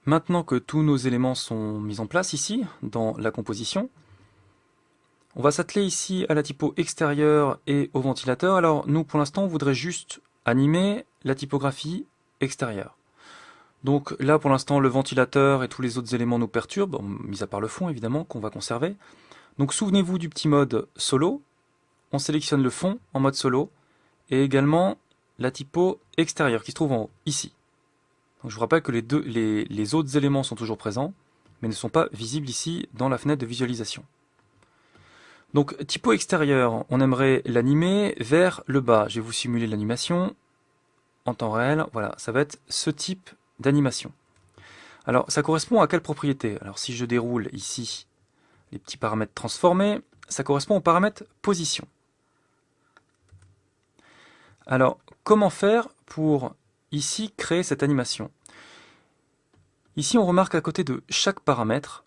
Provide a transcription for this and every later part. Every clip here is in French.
maintenant que tous nos éléments sont mis en place ici, dans la composition, on va s'atteler ici à la typo extérieure et au ventilateur. Alors nous, pour l'instant, on voudrait juste animer la typographie extérieure. Donc là, pour l'instant, le ventilateur et tous les autres éléments nous perturbent, mis à part le fond, évidemment, qu'on va conserver. Donc souvenez-vous du petit mode solo. On sélectionne le fond en mode solo et également la typo extérieure qui se trouve en haut, ici. Donc je vous rappelle que les autres éléments sont toujours présents, mais ne sont pas visibles ici dans la fenêtre de visualisation. Donc typo extérieure, on aimerait l'animer vers le bas. Je vais vous simuler l'animation en temps réel. Voilà, ça va être ce type d'animation. Alors ça correspond à quelle propriété? Alors si je déroule ici les petits paramètres transformés, ça correspond au paramètre position. Alors comment faire pour ici créer cette animation? Ici on remarque à côté de chaque paramètre,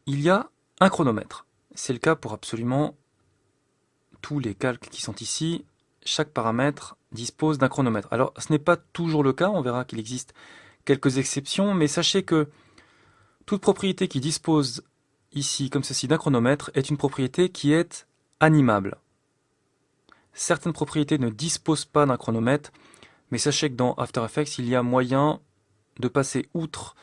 il y a un chronomètre. C'est le cas pour absolument tous les calques qui sont ici. Chaque paramètre dispose d'un chronomètre. Alors ce n'est pas toujours le cas, on verra qu'il existe quelques exceptions, mais sachez que toute propriété qui dispose ici, comme ceci, d'un chronomètre est une propriété qui est animable. Certaines propriétés ne disposent pas d'un chronomètre, mais sachez que dans After Effects, il y a moyen de passer outre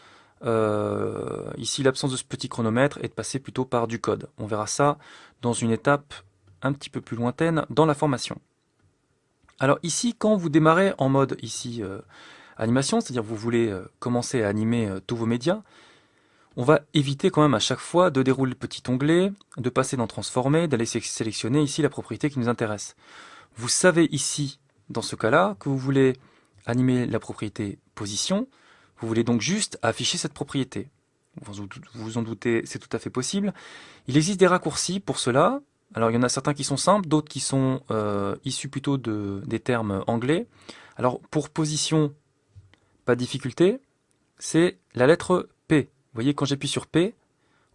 ici l'absence de ce petit chronomètre et de passer plutôt par du code. On verra ça dans une étape un petit peu plus lointaine dans la formation. Alors ici, quand vous démarrez en mode ici animation, c'est-à-dire vous voulez commencer à animer tous vos médias, on va éviter quand même à chaque fois de dérouler le petit onglet, de passer dans transformer, d'aller sélectionner ici la propriété qui nous intéresse. Vous savez ici, dans ce cas-là, que vous voulez animer la propriété position. Vous voulez donc juste afficher cette propriété. Vous vous en doutez, c'est tout à fait possible. Il existe des raccourcis pour cela. Alors il y en a certains qui sont simples, d'autres qui sont issus plutôt des termes anglais. Alors pour position, pas de difficulté, c'est la lettre P. Vous voyez, quand j'appuie sur P,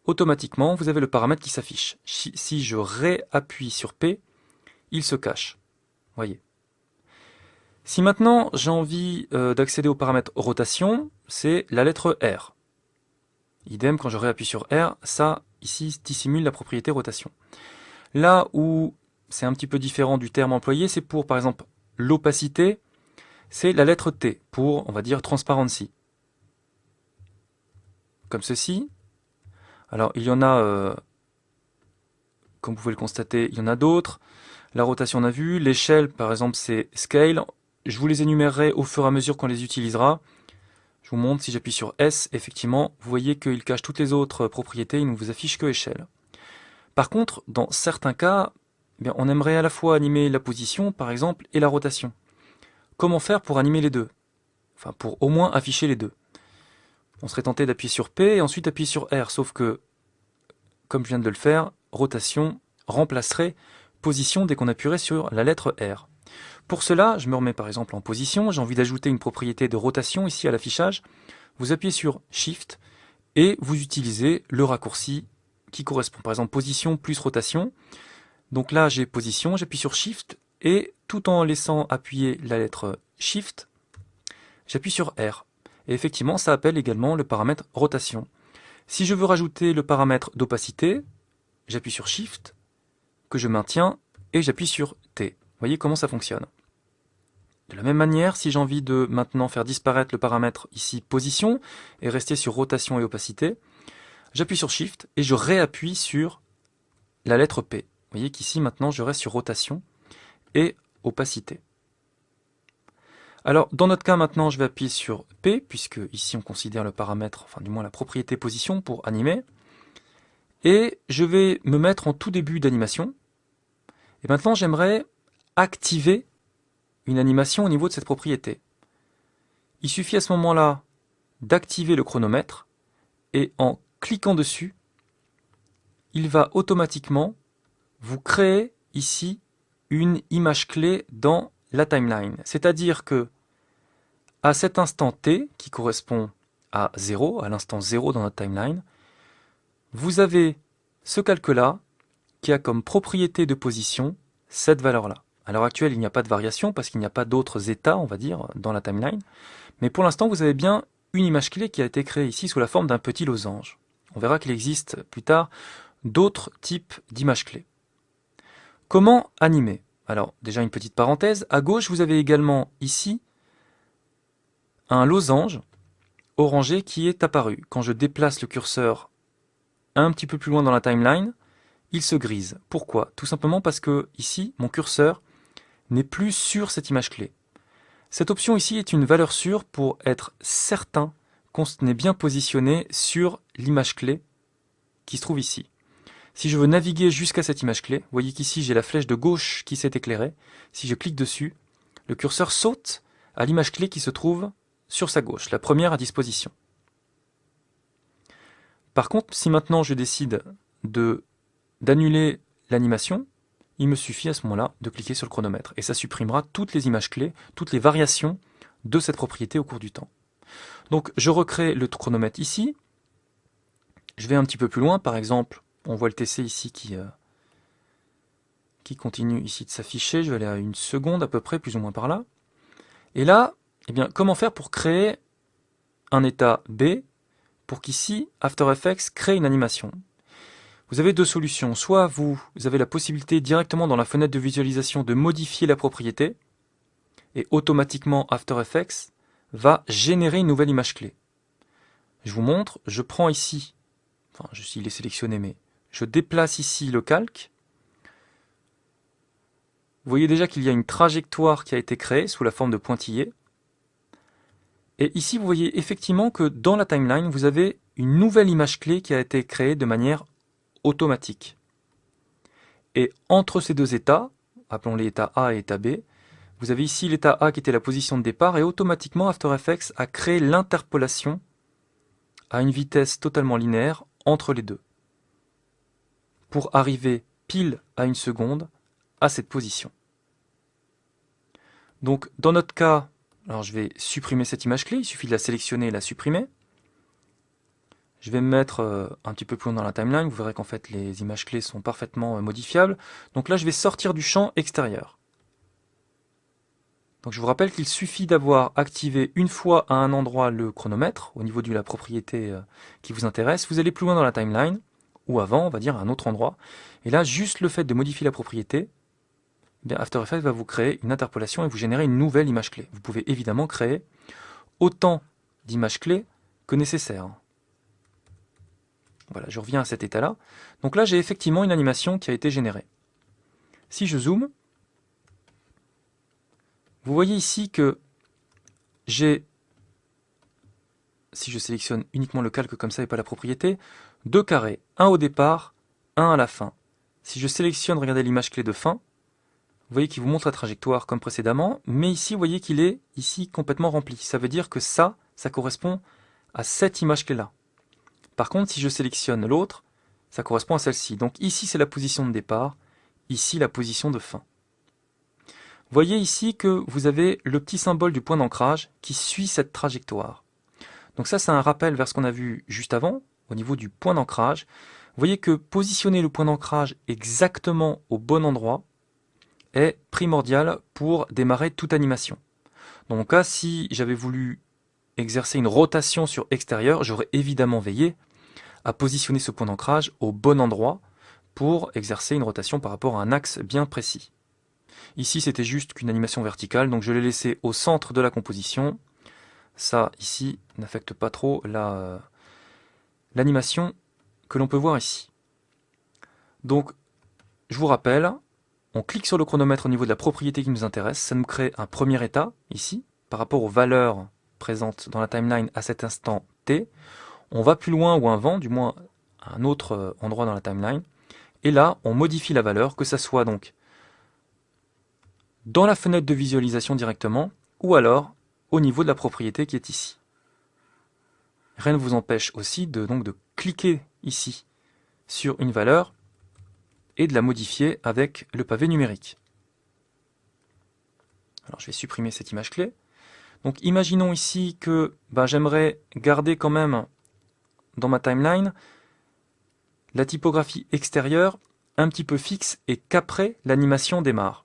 automatiquement vous avez le paramètre qui s'affiche. Si je réappuie sur P, il se cache. Voyez. Si maintenant j'ai envie d'accéder au paramètre rotation, c'est la lettre R. Idem, quand je réappuie sur R, ça ici dissimule la propriété rotation. Là où c'est un petit peu différent du terme employé, c'est pour par exemple l'opacité, c'est la lettre T pour, on va dire, transparency. Comme ceci. Alors il y en a, comme vous pouvez le constater, il y en a d'autres. La rotation on a vu, l'échelle par exemple c'est scale. Je vous les énumérerai au fur et à mesure qu'on les utilisera. Je vous montre, si j'appuie sur S, effectivement, vous voyez qu'il cache toutes les autres propriétés, il ne vous affiche que échelle. Par contre, dans certains cas, eh bien, on aimerait à la fois animer la position, par exemple, et la rotation. Comment faire pour animer les deux? Enfin, pour au moins afficher les deux. On serait tenté d'appuyer sur P et ensuite appuyer sur R, sauf que, comme je viens de le faire, rotation remplacerait position dès qu'on appuierait sur la lettre R. Pour cela, je me remets par exemple en position, j'ai envie d'ajouter une propriété de rotation ici à l'affichage. Vous appuyez sur Shift et vous utilisez le raccourci qui correspond. Par exemple, position plus rotation. Donc là, j'ai position, j'appuie sur Shift et tout en laissant appuyer la lettre Shift, j'appuie sur R. Et effectivement, ça appelle également le paramètre rotation. Si je veux rajouter le paramètre d'opacité, j'appuie sur Shift, que je maintiens, et j'appuie sur T. Vous voyez comment ça fonctionne. De la même manière, si j'ai envie de maintenant faire disparaître le paramètre ici position et rester sur rotation et opacité, j'appuie sur Shift et je réappuie sur la lettre P. Vous voyez qu'ici maintenant je reste sur rotation et opacité. Alors dans notre cas maintenant je vais appuyer sur P puisque ici on considère le paramètre, enfin du moins la propriété position pour animer. Et je vais me mettre en tout début d'animation. Et maintenant j'aimerais activer une animation au niveau de cette propriété. Il suffit à ce moment-là d'activer le chronomètre et en cliquant dessus, il va automatiquement vous créer ici une image clé dans la timeline. C'est-à-dire que à cet instant T, qui correspond à 0, à l'instant 0 dans notre timeline, vous avez ce calque-là qui a comme propriété de position cette valeur-là. À l'heure actuelle, il n'y a pas de variation parce qu'il n'y a pas d'autres états, on va dire, dans la timeline. Mais pour l'instant, vous avez bien une image clé qui a été créée ici sous la forme d'un petit losange. On verra qu'il existe plus tard d'autres types d'images clés. Comment animer? Alors déjà une petite parenthèse, à gauche vous avez également ici un losange orangé qui est apparu. Quand je déplace le curseur un petit peu plus loin dans la timeline, il se grise. Pourquoi? Tout simplement parce que ici, mon curseur n'est plus sur cette image clé. Cette option ici est une valeur sûre pour être certain qu'on est bien positionné sur l'image clé qui se trouve ici. Si je veux naviguer jusqu'à cette image clé, vous voyez qu'ici j'ai la flèche de gauche qui s'est éclairée. Si je clique dessus, le curseur saute à l'image clé qui se trouve sur sa gauche, la première à disposition. Par contre, si maintenant je décide d'annuler l'animation, il me suffit à ce moment-là de cliquer sur le chronomètre et ça supprimera toutes les images clés, toutes les variations de cette propriété au cours du temps. Donc je recrée le chronomètre ici, je vais un petit peu plus loin, par exemple, on voit le TC ici qui continue ici de s'afficher, je vais aller à 1 seconde à peu près, plus ou moins par là. Et là, eh bien, comment faire pour créer un état B pour qu'ici, After Effects crée une animation? Vous avez deux solutions. Soit vous avez la possibilité directement dans la fenêtre de visualisation de modifier la propriété et automatiquement After Effects va générer une nouvelle image clé. Je vous montre, je prends ici, enfin il est sélectionné mais je déplace ici le calque. Vous voyez déjà qu'il y a une trajectoire qui a été créée sous la forme de pointillés. Et ici vous voyez effectivement que dans la timeline vous avez une nouvelle image clé qui a été créée de manière automatique. Et entre ces deux états, appelons-les état A et état B, vous avez ici l'état A qui était la position de départ et automatiquement After Effects a créé l'interpolation à une vitesse totalement linéaire entre les deux pour arriver pile à 1 seconde à cette position. Donc dans notre cas, alors je vais supprimer cette image clé, il suffit de la sélectionner et la supprimer. Je vais me mettre un petit peu plus loin dans la timeline, vous verrez qu'en fait les images clés sont parfaitement modifiables. Donc là je vais sortir du champ extérieur. Donc je vous rappelle qu'il suffit d'avoir activé une fois à un endroit le chronomètre, au niveau de la propriété qui vous intéresse. Vous allez plus loin dans la timeline, ou avant, on va dire à un autre endroit. Et là, juste le fait de modifier la propriété, eh bien After Effects va vous créer une interpolation et vous générer une nouvelle image clé. Vous pouvez évidemment créer autant d'images clés que nécessaire. Voilà, je reviens à cet état-là. Donc là, j'ai effectivement une animation qui a été générée. Si je zoome, vous voyez ici que j'ai, si je sélectionne uniquement le calque comme ça et pas la propriété, deux carrés, un au départ, un à la fin. Si je sélectionne, regardez l'image clé de fin, vous voyez qu'il vous montre la trajectoire comme précédemment, mais ici, vous voyez qu'il est ici complètement rempli. Ça veut dire que ça correspond à cette image clé-là. Par contre, si je sélectionne l'autre, ça correspond à celle-ci. Donc ici, c'est la position de départ, ici, la position de fin. Vous voyez ici que vous avez le petit symbole du point d'ancrage qui suit cette trajectoire. Donc ça, c'est un rappel vers ce qu'on a vu juste avant, au niveau du point d'ancrage. Vous voyez que positionner le point d'ancrage exactement au bon endroit est primordial pour démarrer toute animation. Dans mon cas, si j'avais voulu exercer une rotation sur extérieur, j'aurais évidemment veillé à positionner ce point d'ancrage au bon endroit pour exercer une rotation par rapport à un axe bien précis. Ici, c'était juste qu'une animation verticale, donc je l'ai laissé au centre de la composition. Ça, ici, n'affecte pas trop l'animation que l'on peut voir ici. Donc, je vous rappelle, on clique sur le chronomètre au niveau de la propriété qui nous intéresse. Ça nous crée un premier état, ici, par rapport aux valeurs présentes dans la timeline à cet instant T. On va plus loin ou avant, du moins à un autre endroit dans la timeline. Et là, on modifie la valeur, que ça soit donc dans la fenêtre de visualisation directement, ou alors au niveau de la propriété qui est ici. Rien ne vous empêche aussi de cliquer ici sur une valeur et de la modifier avec le pavé numérique. Alors je vais supprimer cette image clé. Donc imaginons ici que j'aimerais garder quand même dans ma timeline la typographie extérieure un petit peu fixe et qu'après l'animation démarre.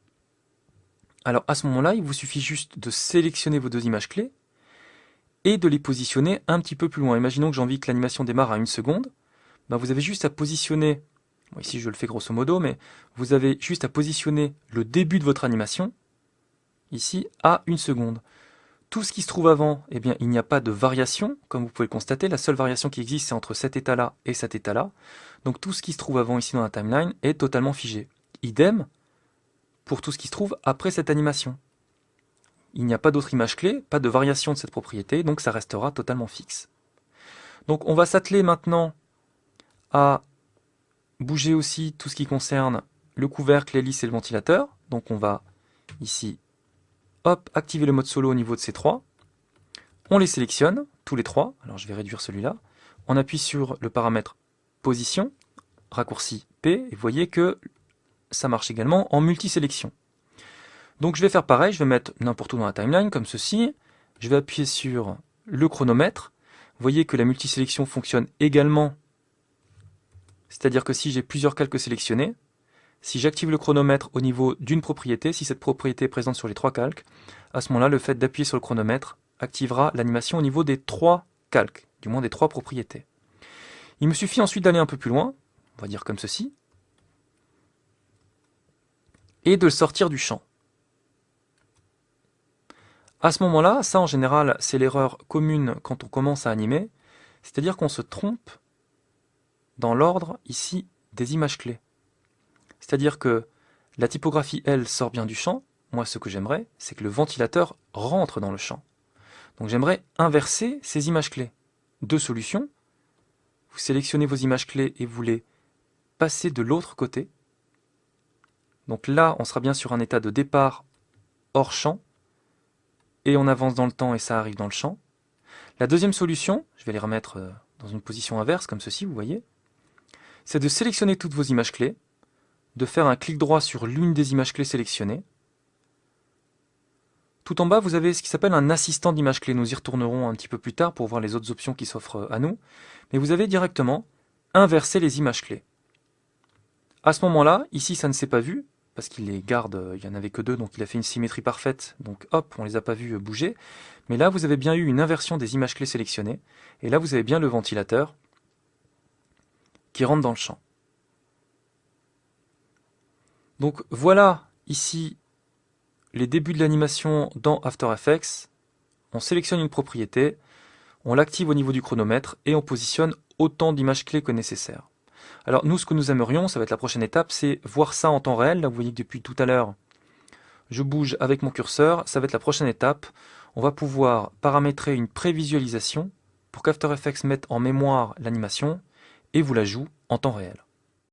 Alors à ce moment-là, il vous suffit juste de sélectionner vos deux images clés et de les positionner un petit peu plus loin. Imaginons que j'ai envie que l'animation démarre à 1 seconde. Ben vous avez juste à positionner, bon ici je le fais grosso modo, mais vous avez juste à positionner le début de votre animation, ici, à 1 seconde. Tout ce qui se trouve avant, eh bien, il n'y a pas de variation, comme vous pouvez le constater. La seule variation qui existe, c'est entre cet état-là et cet état-là. Donc tout ce qui se trouve avant ici dans la timeline est totalement figé. Idem pour tout ce qui se trouve après cette animation. Il n'y a pas d'autre image clé, pas de variation de cette propriété, donc ça restera totalement fixe. Donc on va s'atteler maintenant à bouger aussi tout ce qui concerne le couvercle, l'hélice et le ventilateur. Donc on va ici, hop, activer le mode solo au niveau de ces trois. On les sélectionne, tous les trois. Alors je vais réduire celui-là. On appuie sur le paramètre position, raccourci P, et vous voyez que ça marche également en multi-sélection. Donc je vais faire pareil, je vais mettre n'importe où dans la timeline, comme ceci. Je vais appuyer sur le chronomètre. Vous voyez que la multisélection fonctionne également. C'est-à-dire que si j'ai plusieurs calques sélectionnés, si j'active le chronomètre au niveau d'une propriété, si cette propriété est présente sur les trois calques, à ce moment-là, le fait d'appuyer sur le chronomètre activera l'animation au niveau des trois calques, du moins des trois propriétés. Il me suffit ensuite d'aller un peu plus loin, on va dire comme ceci, et de le sortir du champ. À ce moment-là, ça en général, c'est l'erreur commune quand on commence à animer, c'est-à-dire qu'on se trompe dans l'ordre ici des images clés. C'est-à-dire que la typographie L sort bien du champ, moi ce que j'aimerais, c'est que le ventilateur rentre dans le champ. Donc j'aimerais inverser ces images clés. Deux solutions, vous sélectionnez vos images clés et vous les passez de l'autre côté. Donc là, on sera bien sur un état de départ hors champ, et on avance dans le temps et ça arrive dans le champ. La deuxième solution, je vais les remettre dans une position inverse, comme ceci, vous voyez, c'est de sélectionner toutes vos images clés, de faire un clic droit sur l'une des images clés sélectionnées. Tout en bas, vous avez ce qui s'appelle un assistant d'image clé. Nous y retournerons un petit peu plus tard pour voir les autres options qui s'offrent à nous. Mais vous avez directement inversé les images clés. À ce moment-là, ici ça ne s'est pas vu, parce qu'il les garde, il n'y en avait que deux, donc il a fait une symétrie parfaite, donc hop, on ne les a pas vus bouger. Mais là, vous avez bien eu une inversion des images clés sélectionnées, et là, vous avez bien le ventilateur qui rentre dans le champ. Donc voilà, ici, les débuts de l'animation dans After Effects. On sélectionne une propriété, on l'active au niveau du chronomètre, et on positionne autant d'images clés que nécessaire. Alors nous, ce que nous aimerions, ça va être la prochaine étape, c'est voir ça en temps réel. Là, vous voyez que depuis tout à l'heure, je bouge avec mon curseur. Ça va être la prochaine étape. On va pouvoir paramétrer une prévisualisation pour qu'After Effects mette en mémoire l'animation et vous la joue en temps réel.